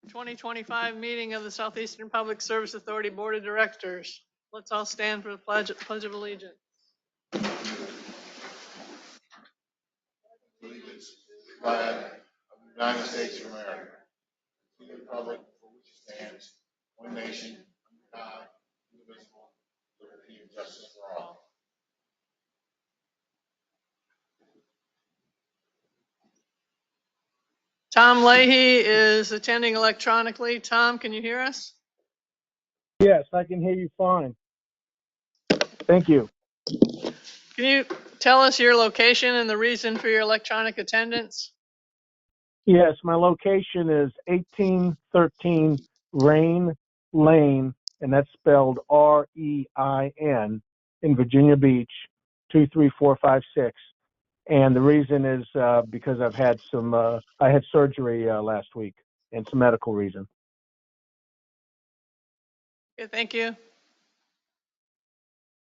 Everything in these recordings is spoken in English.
2025 meeting of the Southeastern Public Service Authority Board of Directors. Let's all stand for the Pledge of Allegiance. Allegiance to the flag of the United States of America, to the republic for which it stands, one nation, under God, indivisible, with liberty and justice for all. Tom Leahy is attending electronically. Tom, can you hear us? Yes, I can hear you fine. Thank you. Can you tell us your location and the reason for your electronic attendance? Yes, my location is 1813 Rain Lane, and that's spelled R-E-I-N, in Virginia Beach, 23456. And the reason is because I've had I had surgery last week, and some medical reason. Okay, thank you. Is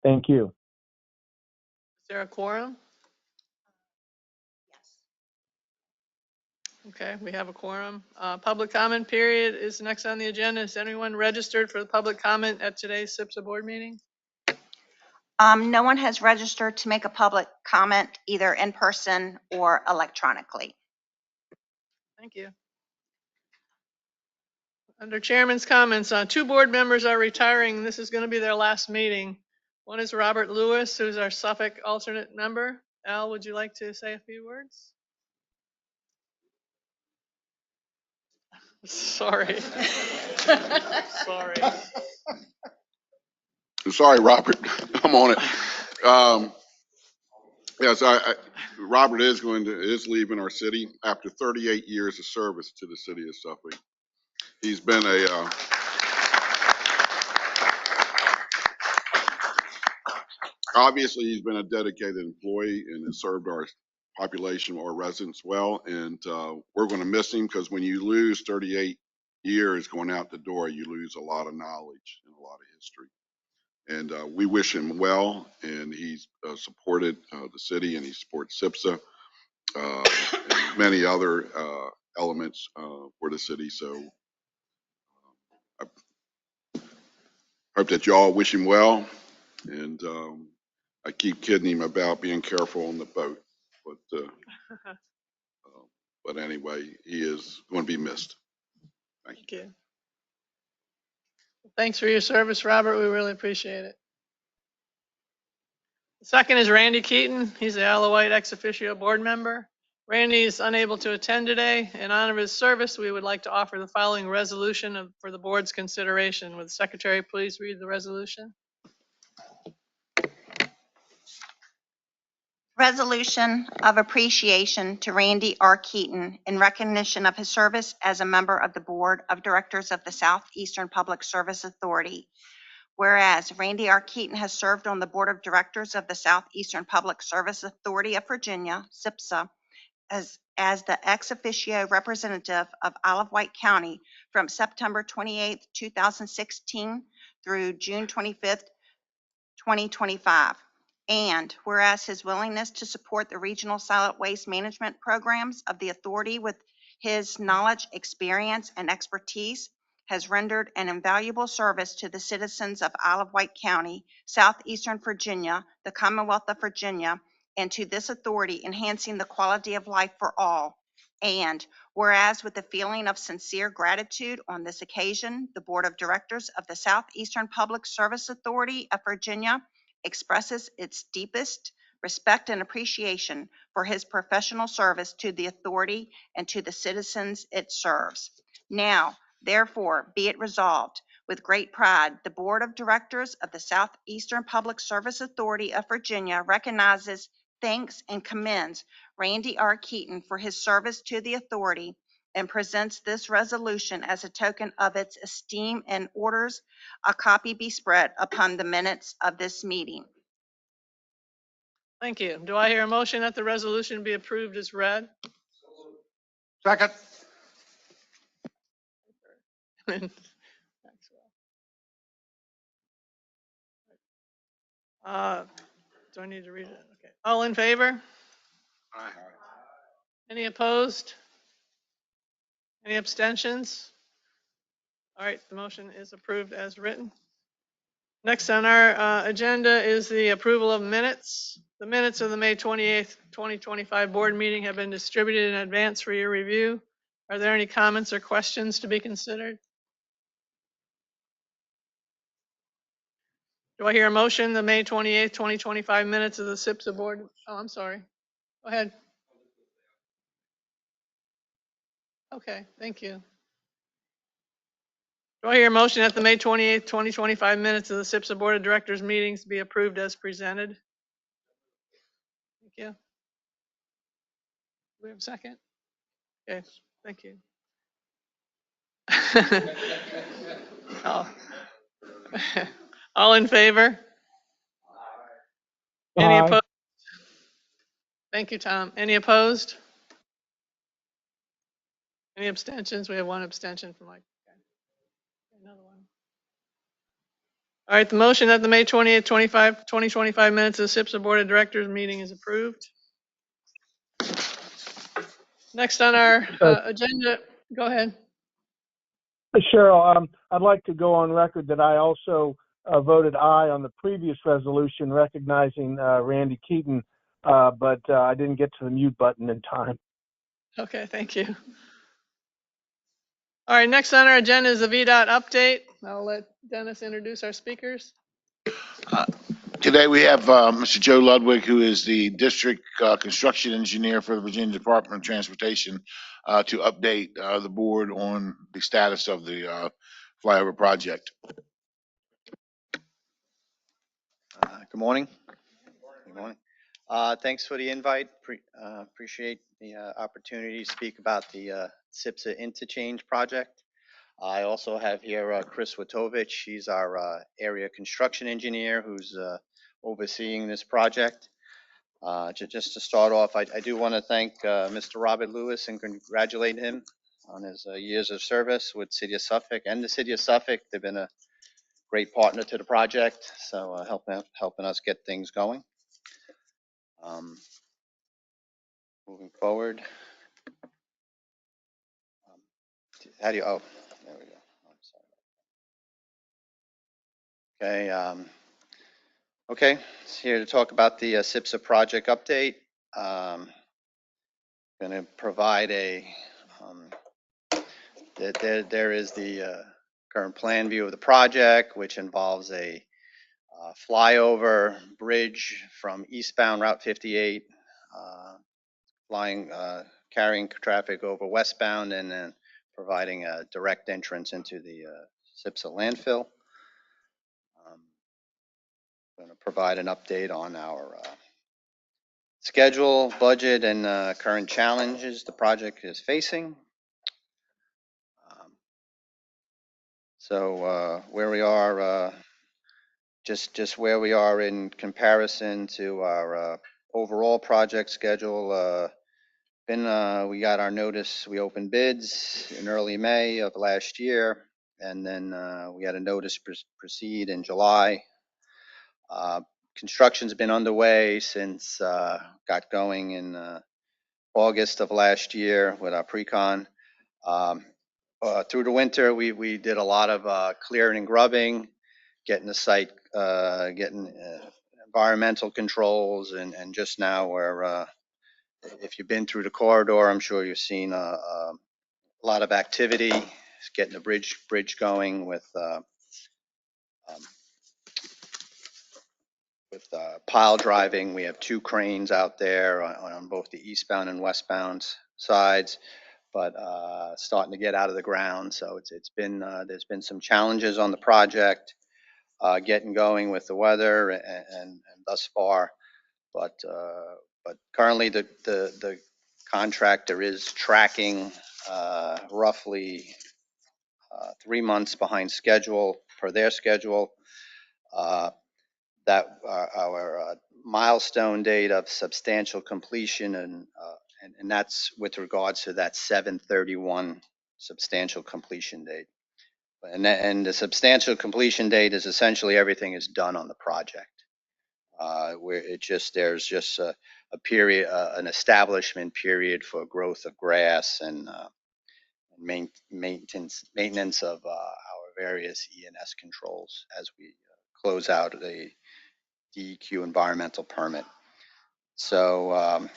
Thank you. there a quorum? Yes. Okay, we have a quorum. Public comment period is next on the agenda. Is anyone registered for the public comment at today's SPSA board meeting? No one has registered to make a public comment either in person or electronically. Thank you. Under chairman's comments, 2 board members are retiring. This is going to be their last meeting. One is Robert Lewis, who's our Suffolk alternate member. Al, would you like to say a few words? Sorry. Sorry. Sorry, Robert. I'm on it. Yes, Robert is leaving our city after 38 years of service to the city of Suffolk. He's been obviously he's been a dedicated employee and has served our population or residents well. And we're going to miss him because when you lose 38 years going out the door, you lose a lot of knowledge and a lot of history. And we wish him well, and he's supported the city, and he supports SPSA and many other elements for the city. So I hope that y'all wish him well, and I keep kidding him about being careful on the boat, but anyway, he is going to be missed. Thank you. Thanks for your service, Robert. We really appreciate it. The second is Randy Keaton. He's the Isle of Wight ex officio board member. Randy is unable to attend today. In honor of his service, we would like to offer the following resolution for the board's consideration. Would the secretary please read the resolution? Resolution of appreciation to Randy R. Keaton in recognition of his service as a member of the Board of Directors of the Southeastern Public Service Authority. Whereas Randy R. Keaton has served on the Board of Directors of the Southeastern Public Service Authority of Virginia, SPSA, as the ex officio representative of Isle of Wight County from September 28, 2016 through June 25th, 2025. And whereas his willingness to support the regional solid waste management programs of the authority with his knowledge, experience, and expertise has rendered an invaluable service to the citizens of Isle of Wight County, Southeastern Virginia, the Commonwealth of Virginia, and to this authority enhancing the quality of life for all. And whereas with a feeling of sincere gratitude on this occasion, the Board of Directors of the Southeastern Public Service Authority of Virginia expresses its deepest respect and appreciation for his professional service to the authority and to the citizens it serves. Now, therefore, be it resolved, with great pride, the Board of Directors of the Southeastern Public Service Authority of Virginia recognizes, thanks, and commends Randy R. Keaton for his service to the authority and presents this resolution as a token of its esteem and orders a copy be spread upon the minutes of this meeting. Thank you. Do I hear a motion that the resolution be approved as read? Second. Do I need to read it? Okay. All in favor? Any opposed? Any abstentions? All right, the motion is approved as written. Next on our agenda is the approval of minutes. The minutes of the May 28th, 2025 board meeting have been distributed in advance for your review. Are there any comments or questions to be considered? Do I hear a motion, the May 28th, 2025 minutes of the SPSA board? Oh, I'm sorry. Go ahead. Okay, thank you. Do I hear a motion that the May 28th, 2025 minutes of the SPSA Board of Directors meetings be approved as presented? Thank you. Do we have a second? Okay, thank you. Oh. All in favor? Any Aye. opposed? Thank you, Tom. Any opposed? Any abstentions? We have one abstention from Mike. Okay. Another one. All right, the motion that the May 28th, 2025 minutes of the SPSA Board of Directors meeting is approved. Next on our agenda, go ahead. Cheryl, I'd like to go on record that I also voted aye on the previous resolution recognizing Randy Keaton, but I didn't get to the mute button in time. Okay, thank you. All right, next on our agenda is the VDOT update. I'll let Dennis introduce our speakers. Today we have Mr. Joe Ludwig, who is the district construction engineer for the Virginia Department of Transportation, to update the board on the status of the flyover project. Good morning. Good morning. Thanks for the invite. Appreciate the opportunity to speak about the SPSA interchange project. I also have here Chris Witovich. He's our area construction engineer who's overseeing this project. Just to start off, I do want to thank Mr. Robert Lewis and congratulate him on his years of service with City of Suffolk and the City of Suffolk. They've been a great partner to the project, so helping us get things going. Moving forward. How do you, oh, there we go. I'm sorry. Okay. Okay, it's here to talk about the SPSA project update. Going to provide there is the current plan view of the project, which involves a flyover bridge from eastbound Route 58, carrying traffic over westbound, and then providing a direct entrance into the SPSA landfill. I'm going to provide an update on our schedule, budget, and current challenges the project is facing. So where we are, just where we are in comparison to our overall project schedule. We got our notice. We opened bids in early May of last year, and then we had a notice proceed in July. Construction's been underway since got going in August of last year with our pre-con. Through the winter, we did a lot of clearing and grubbing, getting the site, getting environmental controls, and just now we're, if you've been through the corridor, I'm sure you've seen a lot of activity, getting the bridge going with pile driving. We have 2 cranes out there on both the eastbound and westbound sides, but starting to get out of the ground. So it's been there's been some challenges on the project getting going with the weather and thus far, but currently the contractor is tracking roughly 3 months behind schedule per their schedule. That our milestone date of substantial completion, and that's with regards to that 7/31 substantial completion date. And the substantial completion date is essentially everything is done on the project. Where there's just a period, an establishment period for growth of grass and maintenance of our various E&S controls as we close out the DEQ environmental permit. So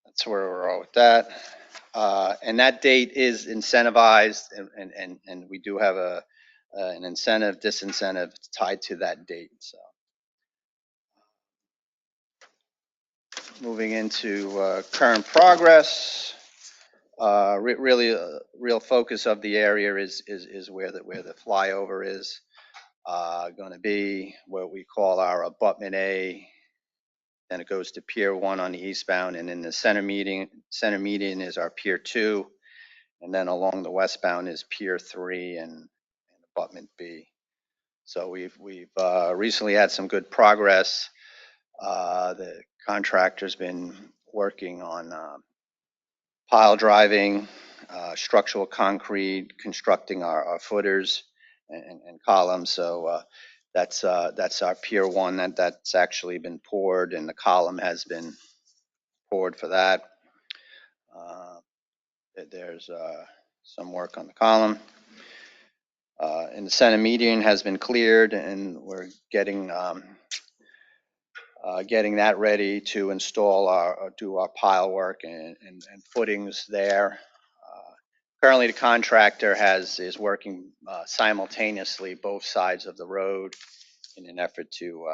that's where we're at with that. And that date is incentivized, and we do have an incentive, disincentive tied to that date. So moving into current progress. Really, real focus of the area is where the flyover is going to be, what we call our abutment A. Then it goes to Pier 1 on the eastbound, and in the center median is our Pier 2, and then along the westbound is Pier 3 and abutment B. So we've recently had some good progress. The contractor's been working on pile driving, structural concrete, constructing our footers and columns. So that's our Pier 1 that's actually been poured, and the column has been poured for that. There's some work on the column. And the center median has been cleared, and we're getting that ready to install do our pile work and footings there. Currently, the contractor is working simultaneously both sides of the road in an effort to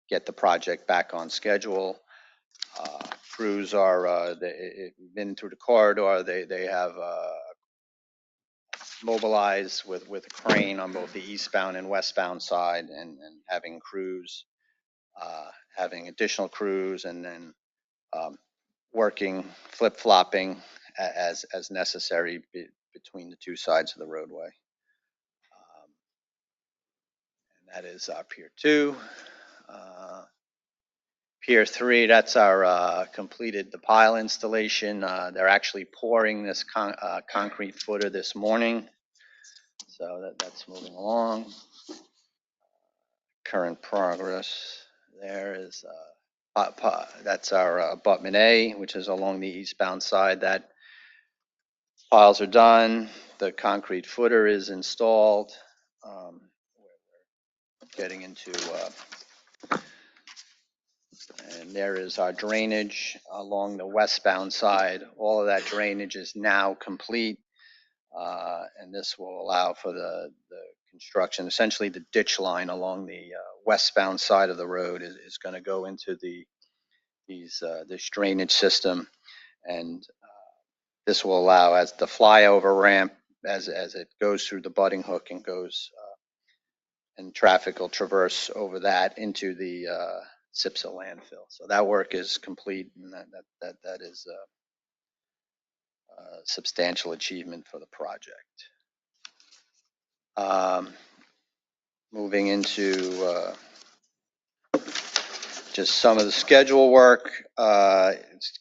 get the project back on schedule. Crews are they've been through the corridor. They have mobilized with a crane on both the eastbound and westbound side, and having crews, having additional crews, and then working, flip-flopping as necessary between the two sides of the roadway. And that is our Pier 2. Pier 3, that's our completed the pile installation. They're actually pouring this concrete footer this morning. So that's moving along. Current progress there is, that's our abutment A, which is along the eastbound side. That piles are done. The concrete footer is installed. Getting into, and there is our drainage along the westbound side. All of that drainage is now complete, and this will allow for the construction. Essentially, the ditch line along the westbound side of the road is going to go into this drainage system, and this will allow, as the flyover ramp, as it goes through the butting hook and goes, and traffic will traverse over that into the SPSA landfill. So that work is complete, and that is a substantial achievement for the project. Moving into just some of the schedule work,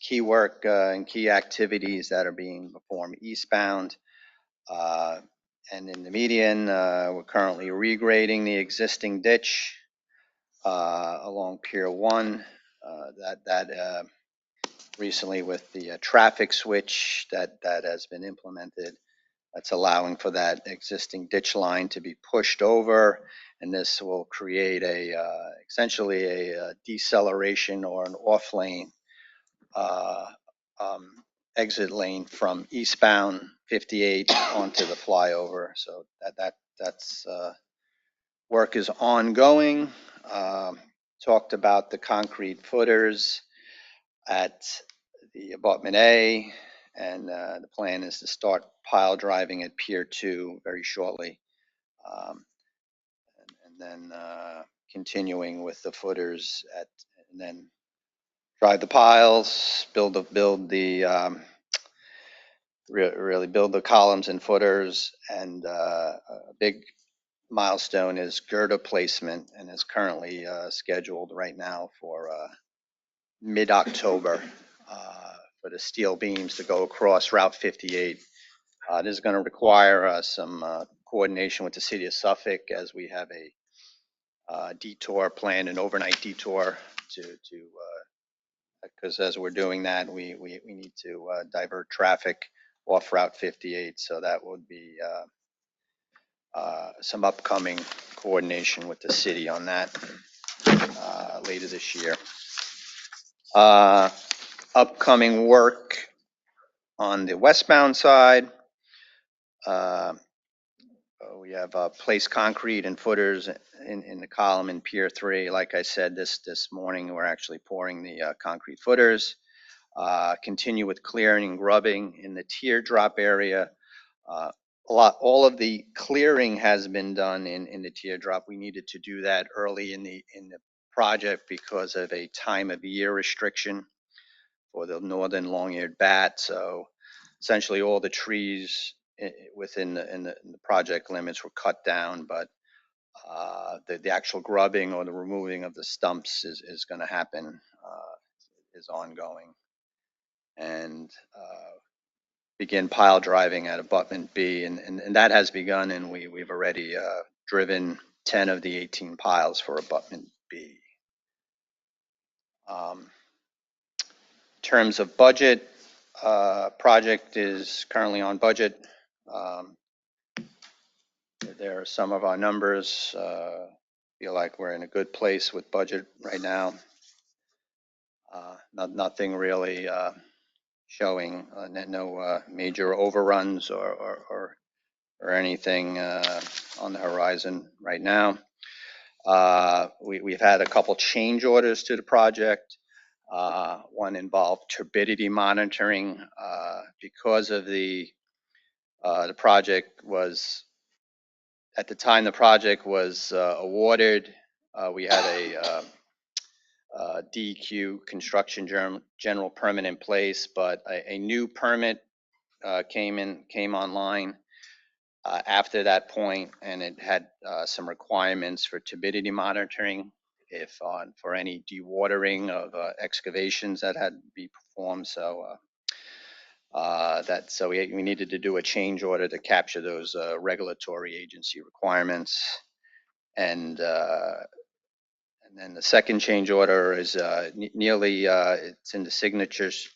key work and key activities that are being performed eastbound. And in the median, we're currently regrading the existing ditch along Pier 1. That recently, with the traffic switch that has been implemented, that's allowing for that existing ditch line to be pushed over, and this will create essentially a deceleration or an off lane exit lane from eastbound 58 onto the flyover. So that's work is ongoing. Talked about the concrete footers at the abutment A, and the plan is to start pile driving at Pier 2 very shortly, and then continuing with the footers and then drive the piles, build the really build the columns and footers, and a big milestone is girder placement, and is currently scheduled right now for mid-October for the steel beams to go across Route 58. This is going to require some coordination with the city of Suffolk, as we have a detour plan, an overnight detour because as we're doing that, we need to divert traffic off Route 58. So that would be some upcoming coordination with the city on that later this year. Upcoming work on the westbound side. We have placed concrete and footers in the column in Pier 3. Like I said, this morning, we're actually pouring the concrete footers. Continue with clearing and grubbing in the teardrop area. All of the clearing has been done in the teardrop. We needed to do that early in the project because of a time of year restriction for the northern long-eared bat. So essentially all the trees within the project limits were cut down, but the actual grubbing or the removing of the stumps is going to happen, is ongoing. And begin pile driving at abutment B, and that has begun, and we've already driven 10 of the 18 piles for abutment B. In terms of budget, project is currently on budget. There are some of our numbers. Feel like we're in a good place with budget right now. Nothing really showing, no major overruns or anything on the horizon right now. We've had a couple change orders to the project. One involved turbidity monitoring because of the project was, at the time the project was awarded, we had a DEQ construction general permit in place, but a new permit came online after that point, and it had some requirements for turbidity monitoring for any dewatering of excavations that had to be performed. So we needed to do a change order to capture those regulatory agency requirements. And then the second change order is nearly, it's in the signatures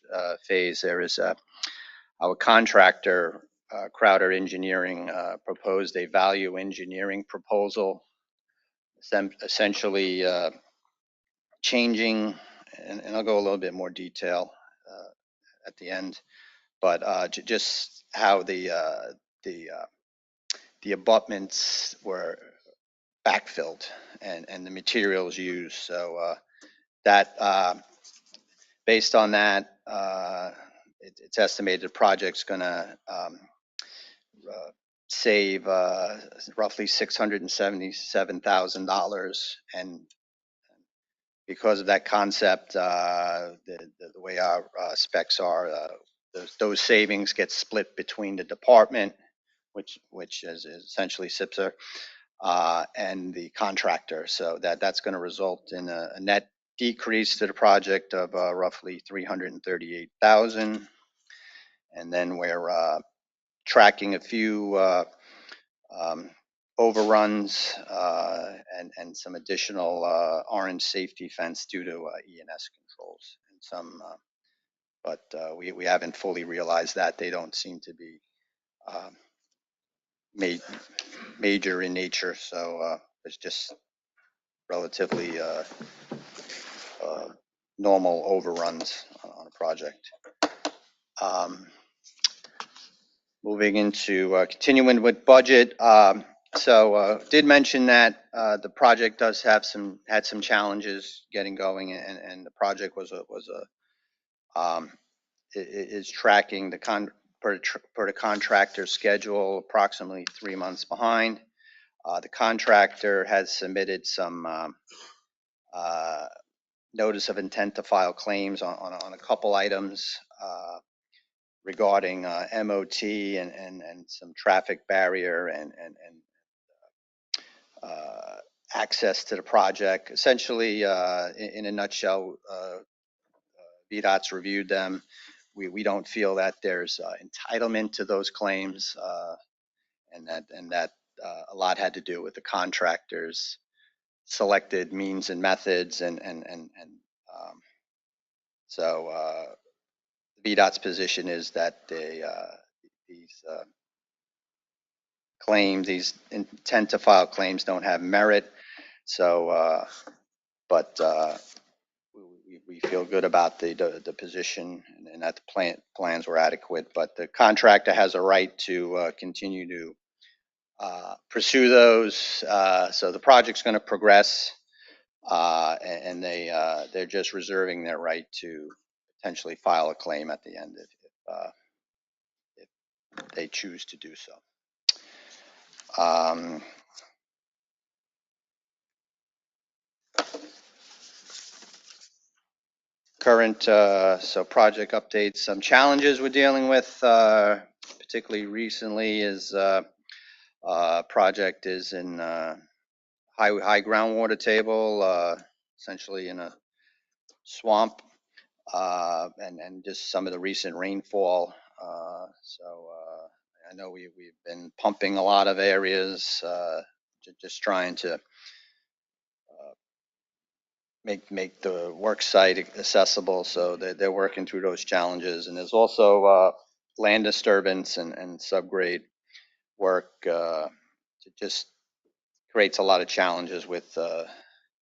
phase. There is our contractor, Crowder Engineering, proposed a value engineering proposal, essentially changing, and I'll go a little bit more detail at the end, but just how the abutments were backfilled and the materials used. So that, based on that, it's estimated the project's going to save roughly $677,000. And because of that concept, the way our specs are, those savings get split between the department, which is essentially SPSA, and the contractor. So that's going to result in a net decrease to the project of roughly $338,000. And then we're tracking a few overruns and some additional orange safety fence due to E&S controls and some, but we haven't fully realized that. They don't seem to be major in nature, so it's just relatively normal overruns on a project. Moving into continuing with budget. So did mention that the project does have had some challenges getting going, and the project is tracking per the contractor's schedule, approximately 3 months behind. The contractor has submitted some notice of intent to file claims on a couple items regarding MOT and some traffic barrier and access to the project. Essentially, in a nutshell, VDOT's reviewed them. We don't feel that there's entitlement to those claims, and that a lot had to do with the contractor's selected means and methods, and so VDOT's position is that these claims, these intent to file claims don't have merit. So, but we feel good about the position and that the plans were adequate. But the contractor has a right to continue to pursue those. So the project's going to progress, and they're just reserving their right to potentially file a claim at the end if they choose to do so. Current, so project updates, some challenges we're dealing with, particularly recently is project is in high groundwater table, essentially in a swamp, and just some of the recent rainfall. So I know we've been pumping a lot of areas, just trying to make the work site accessible. So they're working through those challenges. And there's also land disturbance and subgrade work. It just creates a lot of challenges with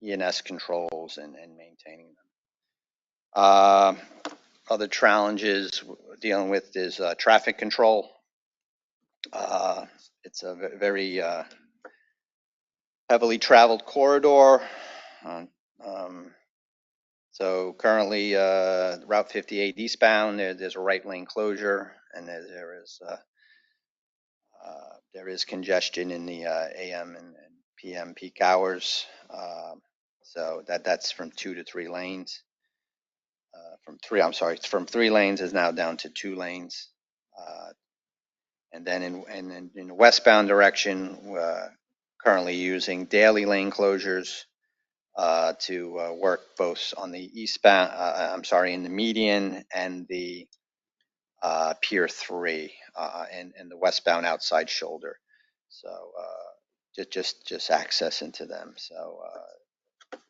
E&S controls and maintaining them. Other challenges we're dealing with is traffic control. It's a very heavily traveled corridor. So currently, Route 58 eastbound, there's a right lane closure, and there is congestion in the AM and PM peak hours. So that's from 2 to 3 lanes. From 3 lanes is now down to 2 lanes. And then in the westbound direction, currently using daily lane closures to work both on the eastbound, in the median and the Pier 3 and the westbound outside shoulder. So just access into them. So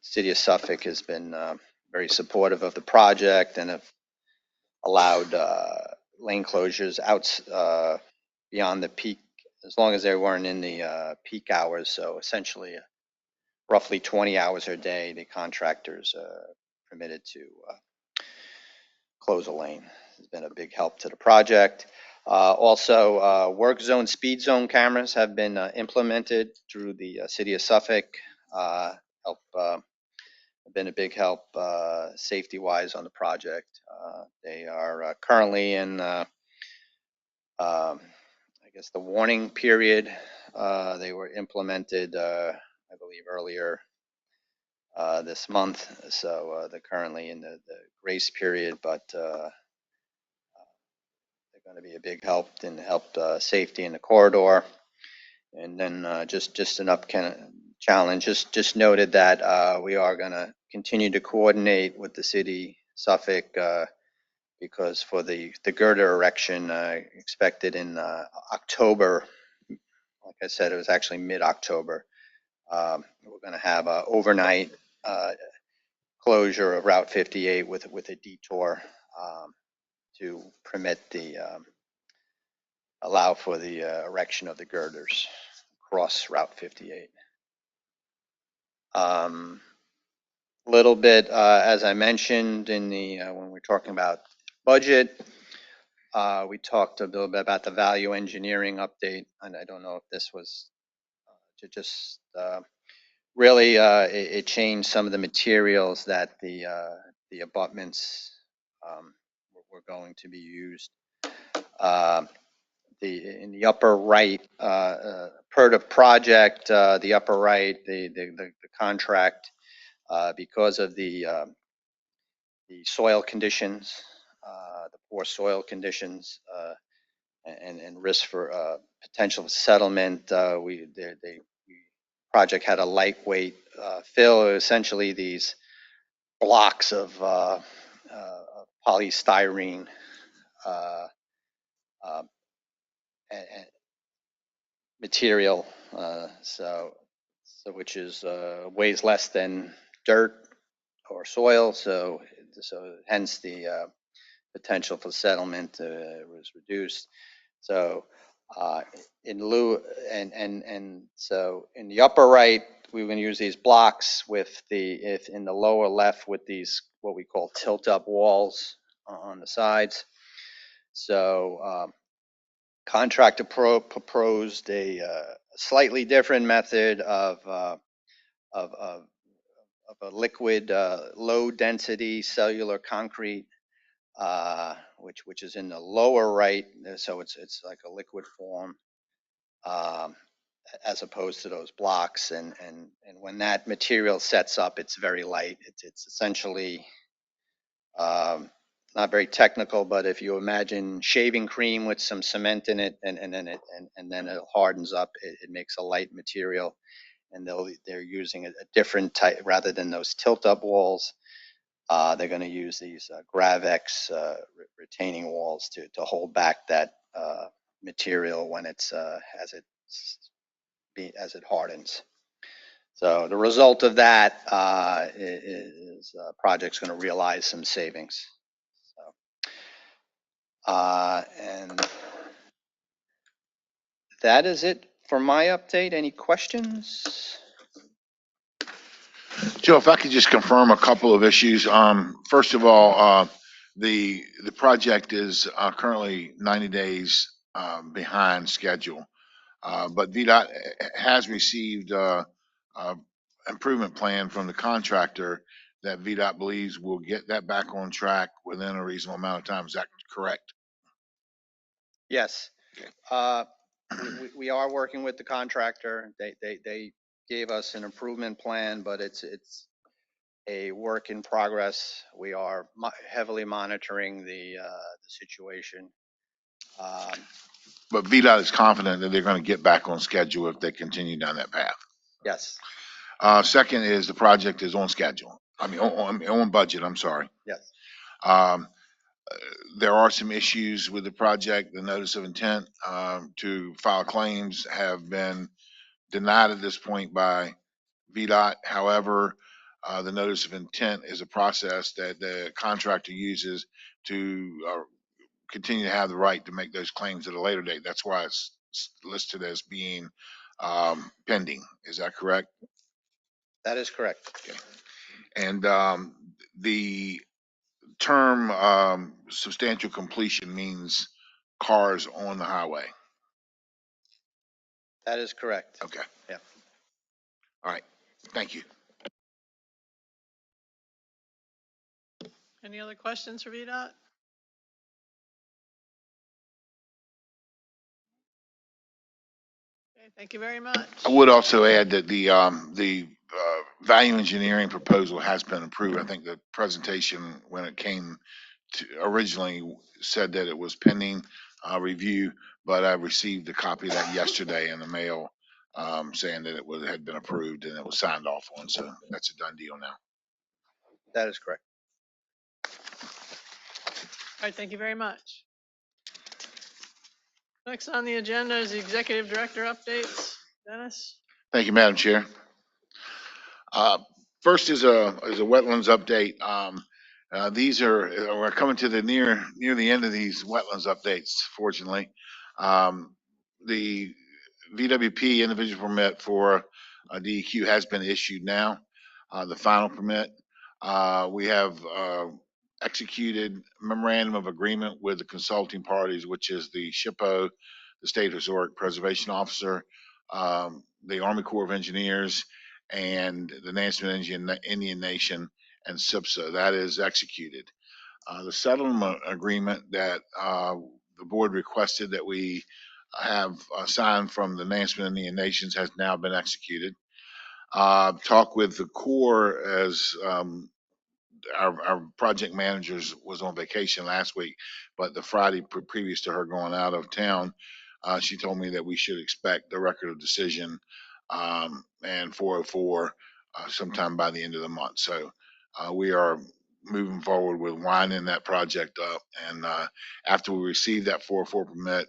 City of Suffolk has been very supportive of the project and have allowed lane closures out beyond the peak, as long as they weren't in the peak hours. So essentially, roughly 20 hours a day, the contractors are permitted to close a lane. It's been a big help to the project. Also, work zone, speed zone cameras have been implemented through the City of Suffolk. Have been a big help safety-wise on the project. They are currently in, I guess, the warning period. They were implemented, I believe, earlier this month. So they're currently in the grace period, but they're going to be a big help and help safety in the corridor. And then just an challenge, just noted that we are going to continue to coordinate with the city, Suffolk, because for the girder erection expected in October, like I said, it was actually mid-October. We're going to have an overnight closure of Route 58 with a detour to permit allow for the erection of the girders across Route 58. Little bit, as I mentioned in the when we're talking about budget, we talked a little bit about the value engineering update, and I don't know if this was just really it changed some of the materials that the abutments were going to be used. In the upper right, per the project, the upper right, the contract, because of the soil conditions, the poor soil conditions, and risk for potential settlement, the project had a lightweight fill, essentially these blocks of polystyrene material, so which is weighs less than dirt or soil, so hence the potential for settlement was reduced. So Uh, In lieu, and so in the upper right, we're going to use these blocks with if in the lower left with these, what we call tilt-up walls on the sides. So contractor proposed a slightly different method of a liquid, low-density cellular concrete, which is in the lower right. So it's like a liquid form, as opposed to those blocks. And when that material sets up, it's very light. It's essentially not very technical, but if you imagine shaving cream with some cement in it, and then it hardens up, it makes a light material. And they're using a different type rather than those tilt-up walls. They're going to use these Gravex retaining walls to hold back that material when it's as it hardens. So the result of that is project's going to realize some savings. So, and that is it for my update. Any questions? Joe, if I could just confirm a couple of issues. First of all, the project is currently 90 days behind schedule. But VDOT has received improvement plan from the contractor that VDOT believes will get that back on track within a reasonable amount of time. Is that correct? Yes. Okay. We are working with the contractor. They gave us an improvement plan, but it's a work in progress. We are heavily monitoring the situation. But VDOT is confident that they're going to get back on schedule if they continue down that path. Yes, Second is the project is on schedule. I mean, on budget, I'm sorry. yes, Um, there are some issues with the project. The notice of intent to file claims have been denied at this point by VDOT. However, the notice of intent is a process that the contractor uses to continue to have the right to make those claims at a later date. That's why it's listed as being pending. Is that correct? that is correct. Okay. And the term substantial completion means cars on the highway. That is correct. Okay. Yeah. All right. Thank you. Any other questions for VDOT? Okay, thank you very much. I would also add that the value engineering proposal has been approved. I think the presentation when it came to originally said that it was pending review, but I received a copy of that yesterday in the mail saying that had been approved and it was signed off on. So that's a done deal now. That is correct. All right, thank you very much. Next on the agenda is the executive director updates. Dennis? Thank you, Madam Chair. First is a wetlands update. We're coming to the near the end of these wetlands updates, fortunately. The VWP individual permit for DEQ has been issued now, the final permit. We have executed memorandum of agreement with the consulting parties, which is the SHPO, the State Historic Preservation Officer, the Army Corps of Engineers, and the Nansemond Indian Nation and SPSA. That is executed. The settlement agreement that the board requested that we have signed from the Nansemond Indian Nations has now been executed. Talk with the Corps as our project managers was on vacation last week, but the Friday previous to her going out of town, she told me that we should expect the record of decision and 404 sometime by the end of the month. So we are moving forward with winding that project up. And after we receive that 404 permit,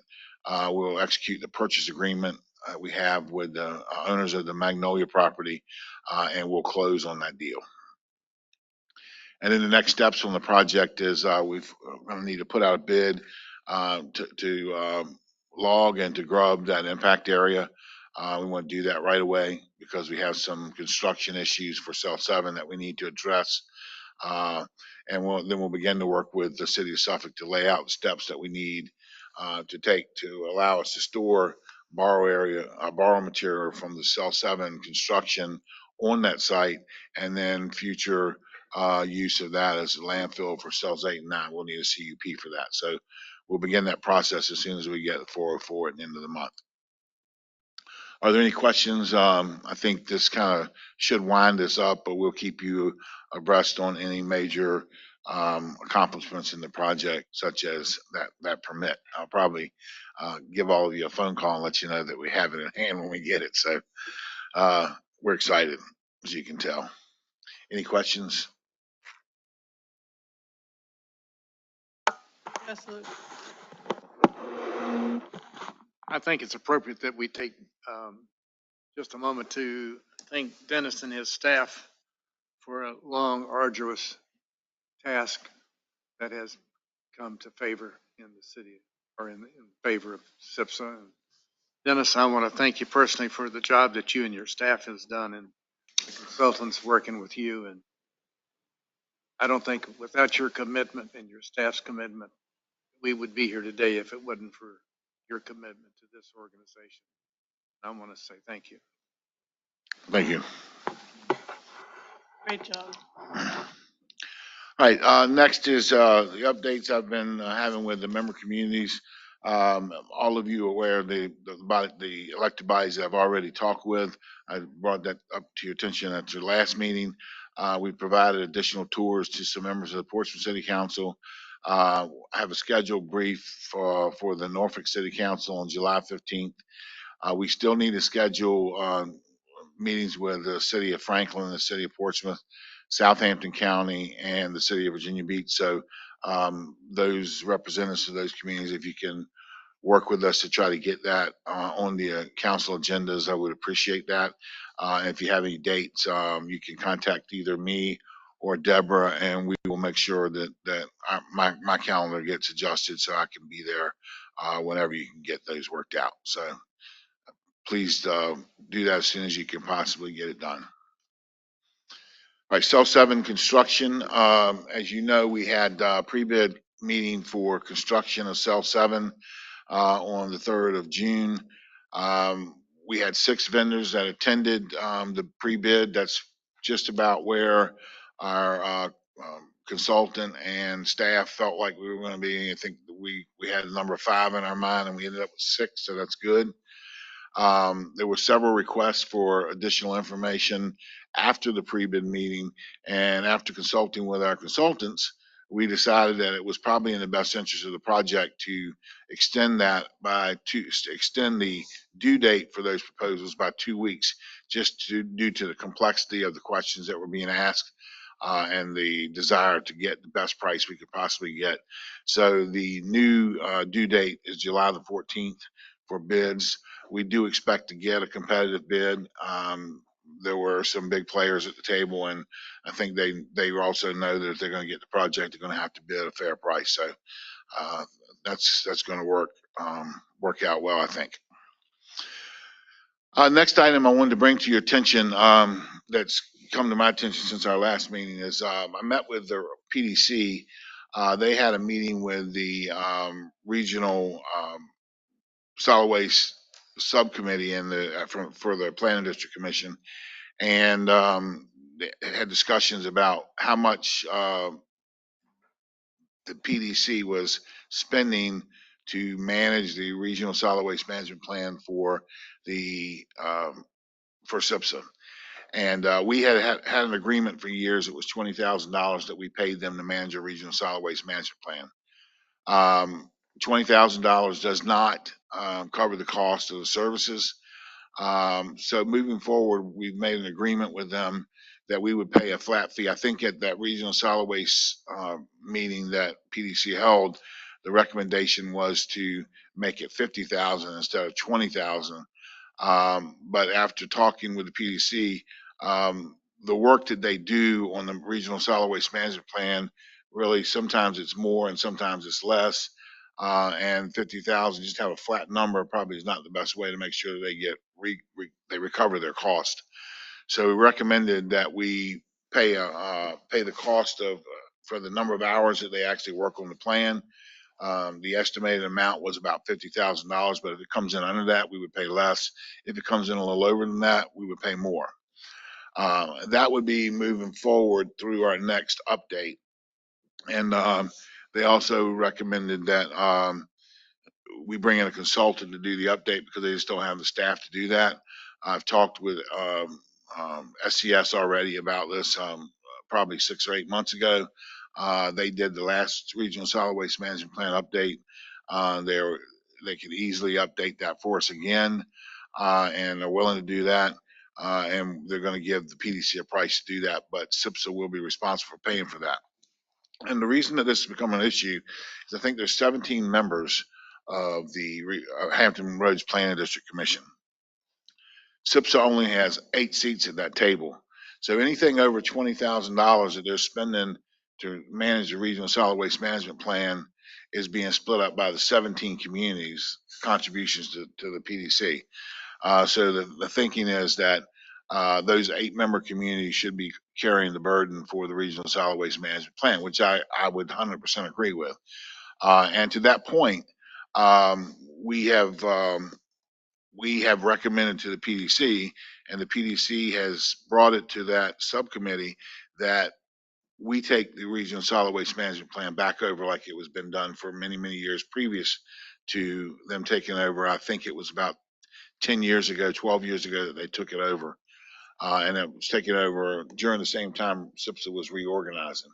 we'll execute the purchase agreement we have with the owners of the Magnolia property, and we'll close on that deal. And then the next steps on the project is we're going to need to put out a bid to log and to grub that impact area. We want to do that right away because we have some construction issues for cell 7 that we need to address. Uh, and then we'll begin to work with the city of Suffolk to lay out the steps that we need to take to allow us to store borrow material from the cell 7 construction on that site, and then future use of that as a landfill for cells 8 and 9. We'll need a CUP for that. So we'll begin that process as soon as we get the 404 at the end of the month. Are there any questions? I think this kind of should wind this up, but we'll keep you abreast on any major accomplishments in the project, such as that permit. I'll probably give all of you a phone call and let you know that we have it in hand when we get it. So we're excited, as you can tell. Any questions? Yes, Luke. I think it's appropriate that we take just a moment to thank Dennis and his staff for a long, arduous task that has come to favor in the city, or in favor of SPSA. Dennis, I want to thank you personally for the job that you and your staff has done, and the consultants working with you. And I don't think without your commitment and your staff's commitment, we would be here today if it wasn't for your commitment to this organization. I want to say thank you. Thank you. Great job. All right, next is the updates I've been having with the member communities. All of you are aware of the elected bodies that I've already talked with. I brought that up to your attention at your last meeting. We provided additional tours to some members of the Portsmouth City Council. I have a scheduled brief for the Norfolk City Council on July 15th. We still need to schedule meetings with the city of Franklin, the city of Portsmouth, Southampton County, and the city of Virginia Beach. So those representatives of those communities, if you can work with us to try to get that on the council agendas, I would appreciate that. And if you have any dates, you can contact either me or Deborah, and we will make sure that my calendar gets adjusted so I can be there whenever you can get those worked out. So please do that as soon as you can possibly get it done. All right, cell 7 construction. As you know, we had a pre-bid meeting for construction of cell 7 on the 3rd of June. We had 6 vendors that attended the pre-bid. That's just about where our consultant and staff felt like we were going to be. I think we had a number 5 in our mind, and we ended up with 6, so that's good. There were several requests for additional information after the pre-bid meeting, and after consulting with our consultants, we decided that it was probably in the best interest of the project to extend the due date for those proposals by 2 weeks, due to the complexity of the questions that were being asked and the desire to get the best price we could possibly get. So the new due date is July the 14th for bids. We do expect to get a competitive bid. There were some big players at the table, and I think they also know that if they're going to get the project, they're going to have to bid a fair price. So that's going to work out well, I think. Next item I wanted to bring to your attention, that's come to my attention since our last meeting, is I met with the PDC. They had a meeting with the regional solid waste subcommittee for the planning district commission, and they had discussions about how much the PDC was spending to manage the regional solid waste management plan for SPSA. And we had an agreement for years. It was $20,000 that we paid them to manage a regional solid waste management plan. $20,000 does not cover the cost of the services. So moving forward, we've made an agreement with them that we would pay a flat fee. I think at that regional solid waste meeting that PDC held, the recommendation was to make it $50,000 instead of $20,000. But after talking with the PDC, the work that they do on the regional solid waste management plan, really sometimes it's more and sometimes it's less. and 50,000, just have a flat number probably is not the best way to make sure that they get they recover their cost. So we recommended that we pay the cost of for the number of hours that they actually work on the plan. The estimated amount was about $50,000, but if it comes in under that, we would pay less. If it comes in a little over than that, we would pay more. That would be moving forward through our next update. And they also recommended that we bring in a consultant to do the update because they just don't have the staff to do that. I've talked with SCS already about this probably 6 or 8 months ago. They did the last regional solid waste management plan update. They could easily update that for us again, and they're willing to do that. And they're going to give the PDC a price to do that, but SPSA will be responsible for paying for that. And the reason that this has become an issue is I think there's 17 members of the Hampton Roads Planning District Commission. SPSA only has 8 seats at that table. So anything over $20,000 that they're spending to manage the regional solid waste management plan is being split up by the 17 communities contributions to the PDC. So the thinking is that those 8-member communities should be carrying the burden for the regional solid waste management plan, which I would 100% agree with. And to that point, we have recommended to the PDC, and the PDC has brought it to that subcommittee that we take the regional solid waste management plan back over like it was been done for many, many years previous to them taking over. I think it was about 10 years ago, 12 years ago that they took it over. And it was taken over during the same time SPSA was reorganizing.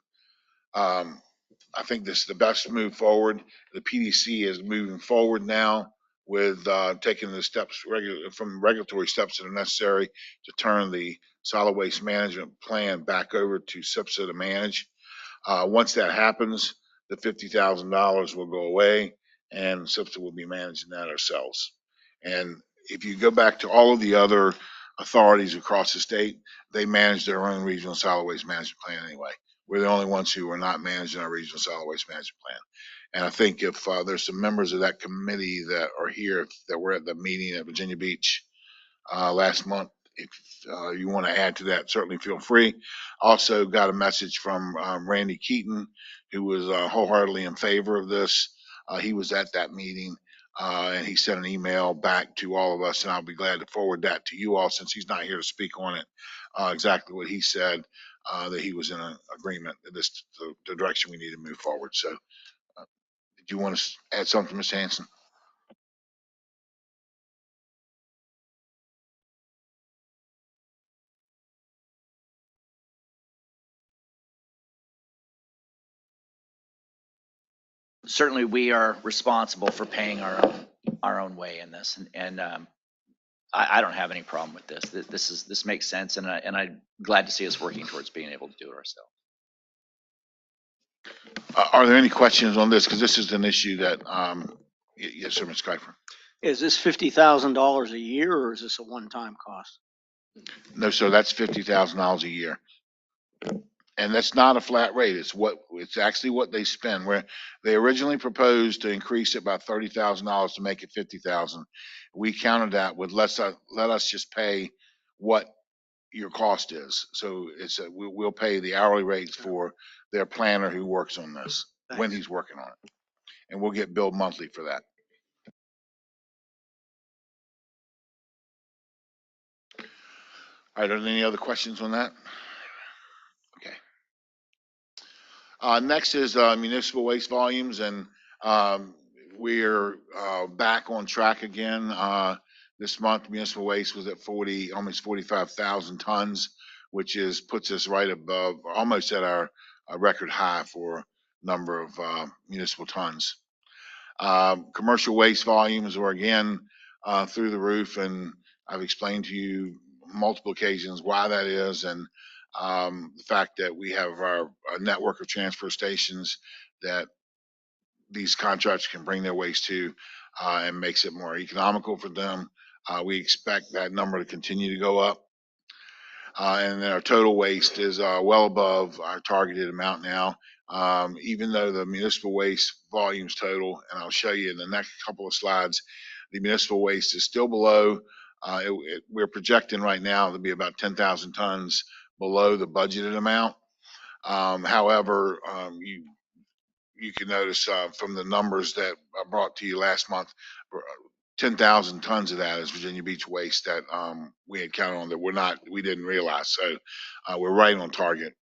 I think this is the best move forward. The PDC is moving forward now with taking the steps from regulatory steps that are necessary to turn the solid waste management plan back over to SPSA to manage. Once that happens, the $50,000 will go away and SPSA will be managing that ourselves. And if you go back to all of the other authorities across the state, they manage their own regional solid waste management plan anyway. We're the only ones who are not managing our regional solid waste management plan. And I think if there's some members of that committee that are here that were at the meeting at Virginia Beach last month, if you want to add to that, certainly feel free. Also got a message from Randy Keaton, who was wholeheartedly in favor of this. He was at that meeting, and he sent an email back to all of us, and I'll be glad to forward that to you all since he's not here to speak on it. Exactly what he said, that he was in agreement that this is the direction we need to move forward. So did you want to add something, Ms. Hanson? Certainly we are responsible for paying our own way in this, and I don't have any problem with this. This makes sense, and I'm glad to see us working towards being able to do it ourselves. Are there any questions on this? Because this is an issue that, yes, sir, Ms. Kiefer. Is this $50,000 a year or is this a one-time cost? No, sir, that's $50,000 a year. And that's not a flat rate. It's actually what they spend. Where they originally proposed to increase it by $30,000 to make it 50,000. We countered that with let us just pay what your cost is. So we'll pay the hourly rates for their planner who works on this when he's working on it, and we'll get billed monthly for that. All right, are there any other questions on that? Okay. Next is municipal waste volumes, and we're back on track again. This month, municipal waste was at almost 45,000 tons, which puts us right above, almost at our record high for number of municipal tons. Commercial waste volumes were again through the roof, and I've explained to you multiple occasions why that is, and the fact that we have our network of transfer stations that these contractors can bring their waste to, and makes it more economical for them. We expect that number to continue to go up. And then our total waste is well above our targeted amount now. Even though the municipal waste volumes total, and I'll show you in the next couple of slides, the municipal waste is still below. We're projecting right now to be about 10,000 tons below the budgeted amount. However, you can notice from the numbers that I brought to you last month, 10,000 tons of that is Virginia Beach waste that we had counted on that we didn't realize. So we're right on target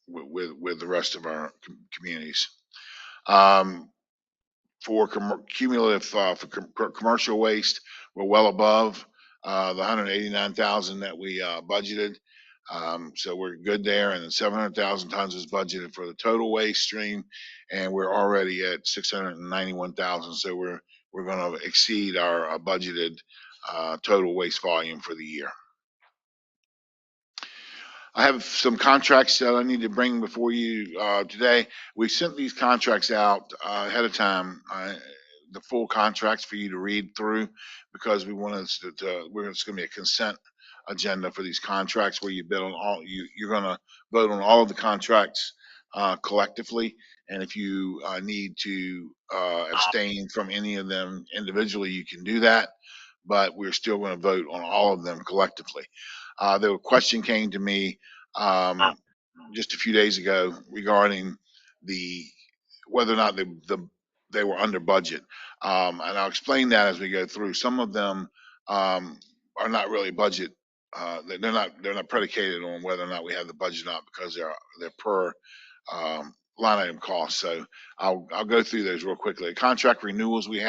with the rest of our communities. For cumulative for commercial waste, we're well above the 189,000 that we budgeted. So we're good there, and then 700,000 tons is budgeted for the total waste stream, and we're already at 691,000. So we're going to exceed our budgeted total waste volume for the year. I have some contracts that I need to bring before you today. We sent these contracts out ahead of time, the full contracts for you to read through, because we wanted it's going to be a consent agenda for these contracts where you bid on all. You're going to vote on all of the contracts collectively, and if you need to abstain from any of them individually, you can do that. But we're still going to vote on all of them collectively. The question came to me just a few days ago regarding whether or not they were under budget, and I'll explain that as we go through. Some of them are not really budget. They're not predicated on whether or not we have the budget or not, because they're per line item cost. So I'll go through those real quickly. Contract renewals we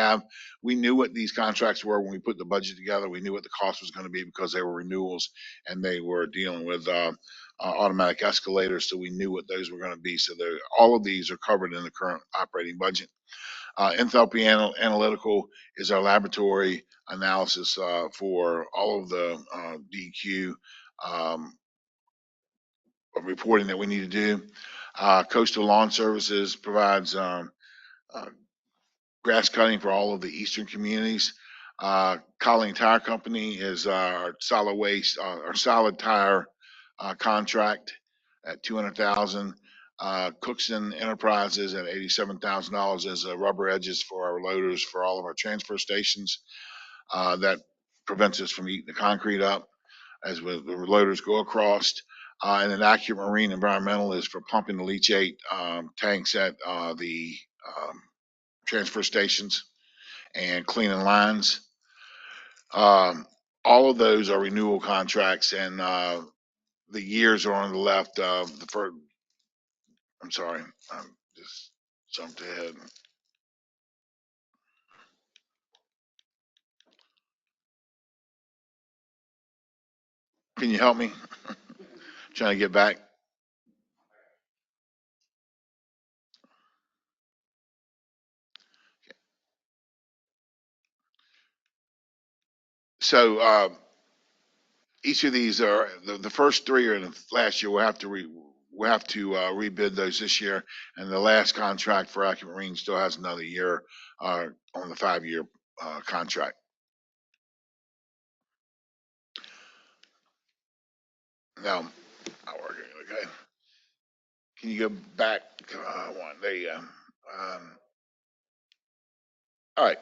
knew what these contracts were when we put the budget together. We knew what the cost was going to be because they were renewals and they were dealing with automatic escalators. So we knew what those were going to be. So all of these are covered in the current operating budget. Enthalpy Analytical is our laboratory analysis for all of the DQ reporting that we need to do. Coastal Lawn Services provides grass cutting for all of the eastern communities. Colleen Tire Company is our solid waste, our solid tire contract at $200,000. Cookson Enterprises at $87,000 as rubber edges for our loaders for all of our transfer stations. That prevents us from eating the concrete up as the loaders go across. And then Accurate Marine Environmental is for pumping the leachate tanks at the transfer stations and cleaning lines. All of those are renewal contracts, and the years are on the left. I'm sorry, I just jumped ahead. Can you help me? Trying to get back. So each of these are the first three are in the last year. We'll have to rebid those this year, and the last contract for Accurate Marine still has another year on the 5-year contract. Now, not working. Okay. Can you go back? One. There you go. All right.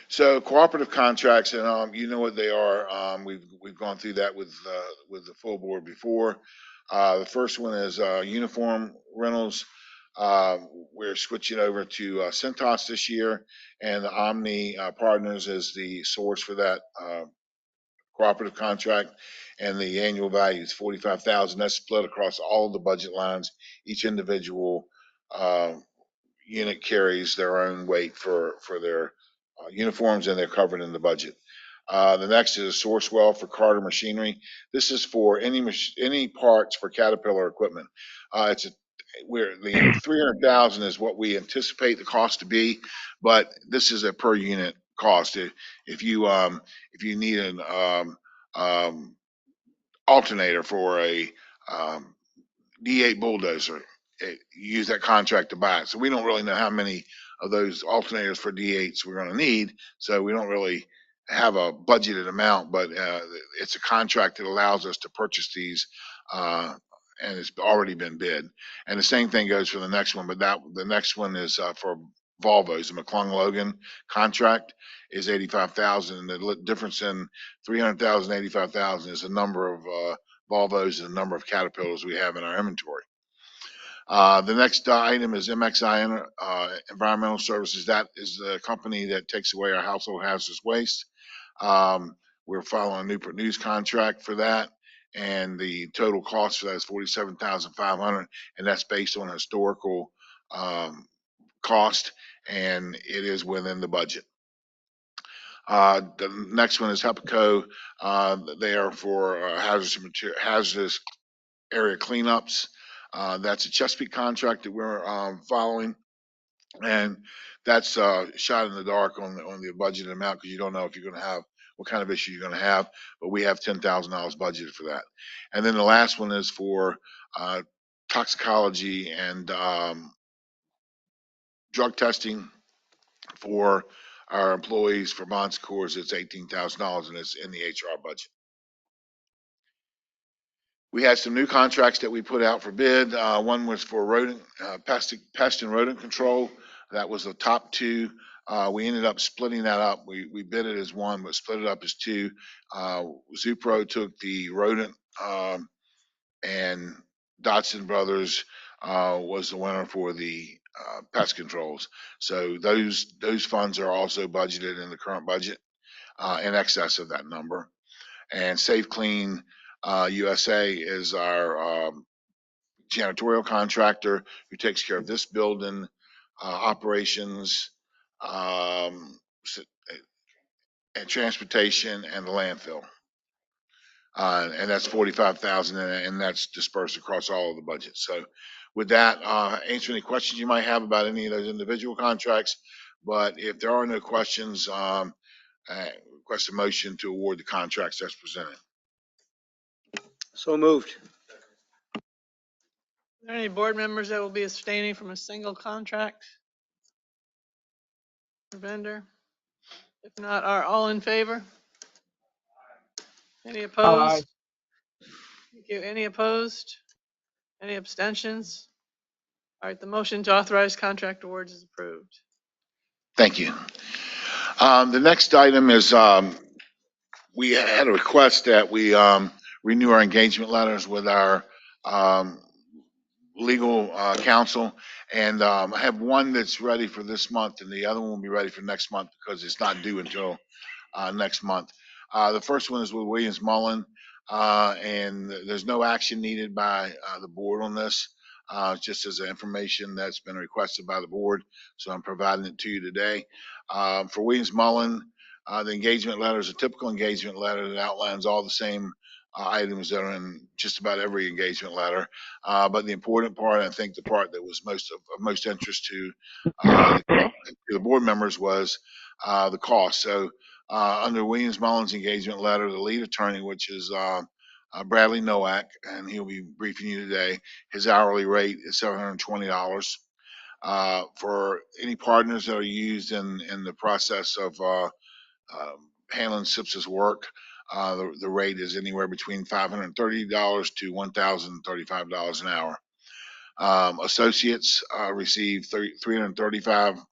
So cooperative contracts, and you know what they are. We've gone through that with the full board before. The first one is uniform rentals. We're switching over to Centos this year, and the Omni Partners is the source for that cooperative contract, and the annual value is $45,000. That's split across all of the budget lines. Each individual unit carries their own weight for their uniforms, and they're covered in the budget. The next is a Sourcewell for Carter Machinery. This is for any parts for Caterpillar equipment. The 300,000 is what we anticipate the cost to be, but this is a per unit cost. If you need an alternator for a D8 bulldozer, you use that contract to buy it. So we don't really know how many of those alternators for D8s we're going to need. So we don't really have a budgeted amount, but it's a contract that allows us to purchase these and it's already been bid. And the same thing goes for the next one, but the next one is for Volvo's. The McClung Logan contract is 85,000, and the difference in 300,000, 85,000 is the number of Volvos and the number of Caterpillars we have in our inventory. The next item is MXI Environmental Services. That is the company that takes away our household hazardous waste. We're following a Newport News contract for that, and the total cost for that is $47,500, and that's based on historical cost, and it is within the budget. The next one is HEPACO. They are for hazardous area cleanups. That's a Chesapeake contract that we're following, and that's shot in the dark on the budgeted amount because you don't know if you're going to have what kind of issue you're going to have, but we have $10,000 budgeted for that. And then the last one is for toxicology and drug testing for our employees for Bon Secours. It's $18,000, and it's in the HR budget. We had some new contracts that we put out for bid. One was for rodent, pest and rodent control. That was the top two. We ended up splitting that up. We bid it as one, but split it up as two. Zupro took the rodent, and Dodson Brothers was the winner for the pest controls. So those funds are also budgeted in the current budget, in excess of that number. And Safe Clean USA is our janitorial contractor who takes care of this building, operations, and transportation, and the landfill. And that's 45,000, and that's dispersed across all of the budgets. So with that, answer any questions you might have about any of those individual contracts. But if there are no questions, request a motion to award the contracts as presented. So moved. Are there any board members that will be abstaining from a single contract or vendor? If not, are all in favor? Any opposed? Thank you. Any opposed? Any abstentions? All right, the motion to authorize contract awards is approved. Thank you. The next item is we had a request that we renew our engagement letters with our legal counsel, and I have one that's ready for this month, and the other one will be ready for next month because it's not due until next month. The first one is with Williams Mullen, and there's no action needed by the board on this, just as information that's been requested by the board. So I'm providing it to you today. For Williams Mullen, the engagement letter is a typical engagement letter that outlines all the same items that are in just about every engagement letter. But the important part, I think the part that was of most interest to the board members was the cost. So under Williams Mullen's engagement letter, the lead attorney, which is Bradley Nowak, and he'll be briefing you today, his hourly rate is $720. For any partners that are used in the process of handling SPSA's work, the rate is anywhere between $530 to $1,035 an hour. Associates receive $335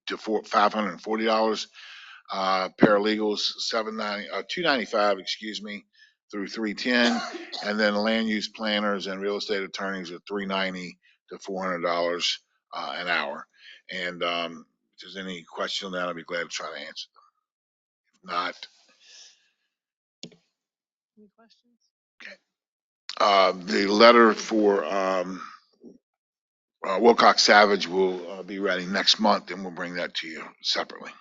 to $540. Paralegals $295, through $310, and then land use planners and real estate attorneys are $390 to $400 an hour. And if there's any question on that, I'll be glad to try to answer them. If not, Any questions? the letter for Wilcox Savage will be ready next month, and we'll bring that to you separately.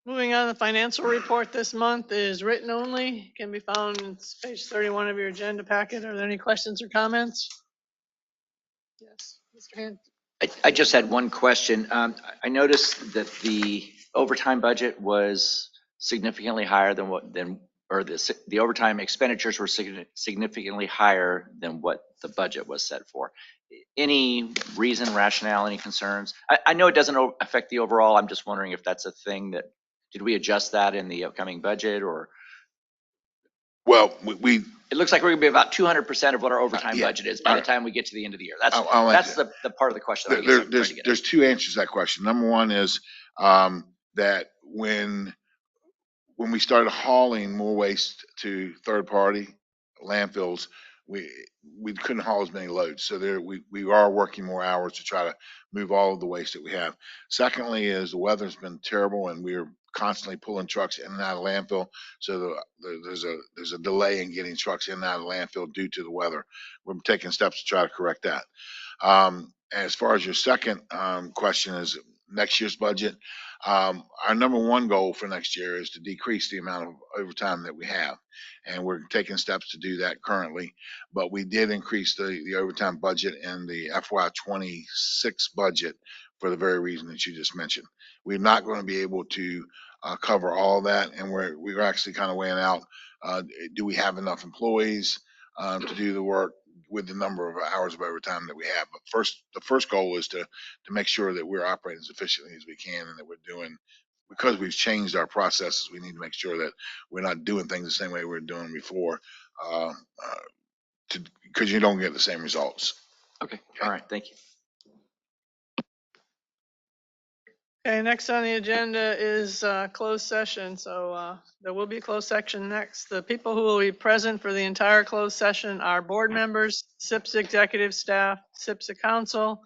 Moving on, the financial report this month is written only, can be found on page 31 of your agenda packet. Are there any questions or comments? Yes, Mr. Hand. I just had one question. I noticed that the overtime budget was significantly higher than the overtime expenditures were significantly higher than what the budget was set for. Any reason, rationale, any concerns? I know it doesn't affect the overall. I'm just wondering if that's a thing that, did we adjust that in the upcoming budget, or? Well, It looks like we're gonna be about 200% of what our overtime Yeah. budget is by the time we get to the end of the year. That's, I'll that's answer the part of the question I guess I'm trying to get at. there's two answers to that question. Number one is, that when we started hauling more waste to third party landfills, we couldn't haul as many loads. So we are working more hours to try to move all of the waste that we have. Secondly is the weather's been terrible and we're constantly pulling trucks in and out of landfill. So there's a delay in getting trucks in and out of landfill due to the weather. We're taking steps to try to correct that. As far as your second question is next year's budget, our number one goal for next year is to decrease the amount of overtime that we have. And we're taking steps to do that currently. But we did increase the overtime budget in the FY26 budget for the very reason that you just mentioned. We're not going to be able to cover all that. And we're actually kind of weighing out, do we have enough employees to do the work with the number of hours of overtime that we have. But the first goal is to make sure that we're operating as efficiently as we can and that we're doing, because we've changed our processes, we need to make sure that we're not doing things the same way we were doing before, because you don't get the same results. Okay, all right, thank you. Okay, next on the agenda is closed session. So there will be a closed section next. The people who will be present for the entire closed session are board members, SIPS executive staff, SPSA council,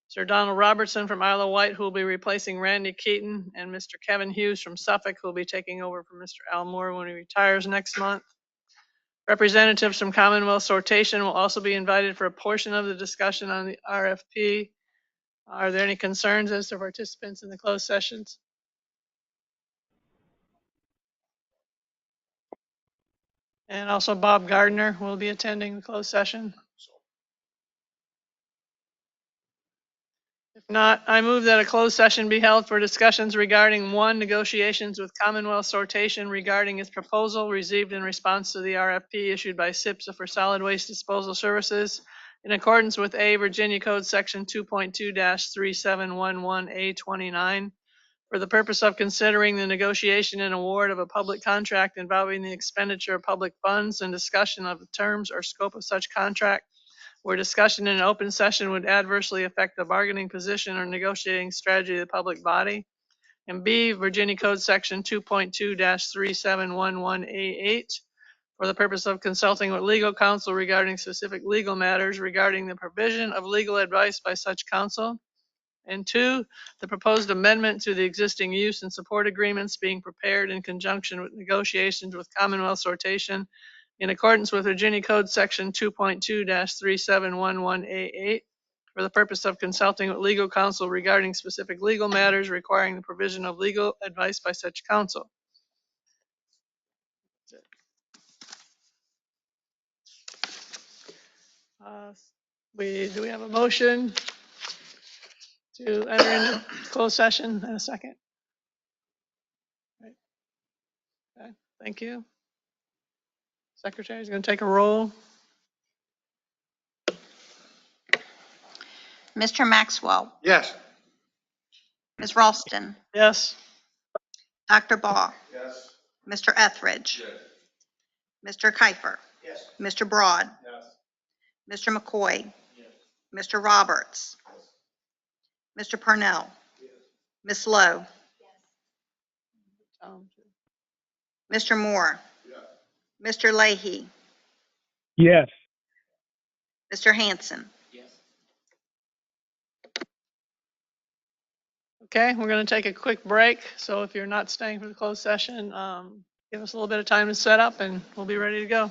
Sir Donald Robertson from Isle of Wight, who will be replacing Randy Keaton, and Mr. Kevin Hughes from Suffolk, who will be taking over from Mr. Al Moore when he retires next month. Representatives from Commonwealth Sortation will also be invited for a portion of the discussion on the RFP. Are there any concerns as to participants in the closed sessions? And also Bob Gardner will be attending the closed session. If not, I move that a closed session be held for discussions regarding 1, negotiations with Commonwealth Sortation regarding its proposal received in response to the RFP issued by SPSA for solid waste disposal services in accordance with Virginia Code Section 2.2-3711A29 for the purpose of considering the negotiation and award of a public contract involving the expenditure of public funds and discussion of the terms or scope of such contract, where discussion in an open session would adversely affect the bargaining position or negotiating strategy of the public body. And B, Virginia Code Section 2.2-3711A8 for the purpose of consulting with legal counsel regarding specific legal matters regarding the provision of legal advice by such counsel. And 2, the proposed amendment to the existing use and support agreements being prepared in conjunction with negotiations with Commonwealth Sortation in accordance with Virginia Code Section 2.2-3711A8 for the purpose of consulting with legal counsel regarding specific legal matters requiring the provision of legal advice by such counsel. Do we have a motion to enter into closed session in a second? Right. Okay, thank you. Secretary is going to take a roll. Mr. Maxwell, Yes. Ms. Ralston, Yes. Dr. Baugh, Yes. Mr. Etheridge, Mr. Kiefer, Yes. Mr. Broad, Yes. Mr. McCoy, Mr. Roberts, Mr. Purnell, Ms. Lowe, Mr. Moore, Mr. Leahy, Yes. Mr. Hanson. Okay, we're going to take a quick break. So if you're not staying for the closed session, give us a little bit of time to set up and we'll be ready to go.